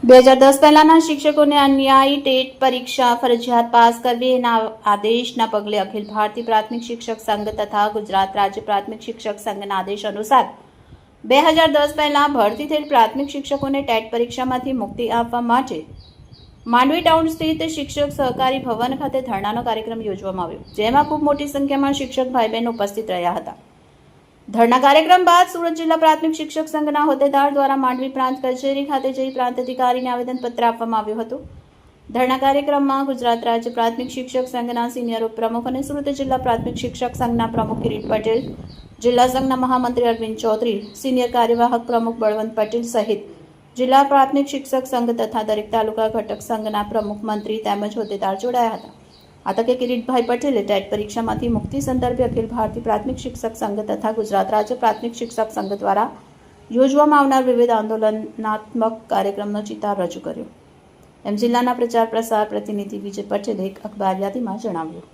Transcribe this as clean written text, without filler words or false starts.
2010 પહેલાના શિક્ષકોને અન્યાયી ટેટ પરીક્ષા ફરજિયાત પાસ કરવી એના આદેશના પગલે અખિલ ભારતીય પ્રાથમિક શિક્ષક સંઘ તથા ગુજરાત રાજ્ય પ્રાથમિક શિક્ષક સંઘના આદેશ અનુસાર 2010 પહેલા ભરતી થયેલ પ્રાથમિક શિક્ષકોને ટેટ પરીક્ષામાંથી મુક્તિ આપવા માટે માંડવી ટાઉન સ્થિત શિક્ષક સહકારી ભવન ખાતે ધરણાનો કાર્યક્રમ યોજવામાં આવ્યો, જેમાં ખૂબ મોટી સંખ્યામાં શિક્ષક ભાઈ બહેનો ઉપસ્થિત રહ્યા હતા. ધરણા કાર્યક્રમ બાદ સુરત જિલ્લા પ્રાથમિક શિક્ષક સંઘના હોદ્દેદાર દ્વારા માંડવી પ્રાંત કચેરી ખાતે જઈ પ્રાંત અધિકારીને આવેદનપત્ર આપવામાં આવ્યું હતું. ધરણા કાર્યક્રમમાં ગુજરાત રાજ્ય પ્રાથમિક શિક્ષક સંઘના સિનિયર ઉપપ્રમુખ અને સુરત જિલ્લા પ્રાથમિક શિક્ષક સંઘના પ્રમુખ કિરીટ પટેલ, જિલ્લા સંઘના મહામંત્રી અરવિંદ ચૌધરી, સિનિયર કાર્યવાહક પ્રમુખ બળવંત પટેલ સહિત જિલ્લા પ્રાથમિક શિક્ષક સંઘ તથા દરેક તાલુકા ઘટક સંઘના પ્રમુખ, મંત્રી તેમજ હોદ્દેદાર જોડાયા હતા. આ તકે કિરીટભાઈ પટેલે ટેટ પરીક્ષામાંથી મુક્તિ સંદર્ભે અખિલ ભારતીય પ્રાથમિક શિક્ષક સંઘ તથા ગુજરાત રાજ્ય પ્રાથમિક શિક્ષક સંઘ દ્વારા યોજવામાં આવનાર વિવિધ આંદોલનાત્મક કાર્યક્રમનો ચિતાર રજૂ કર્યો, એમ જિલ્લાના પ્રચાર પ્રસાર પ્રતિનિધિ વિજય પટેલે એક અખબાર યાદીમાં જણાવ્યું.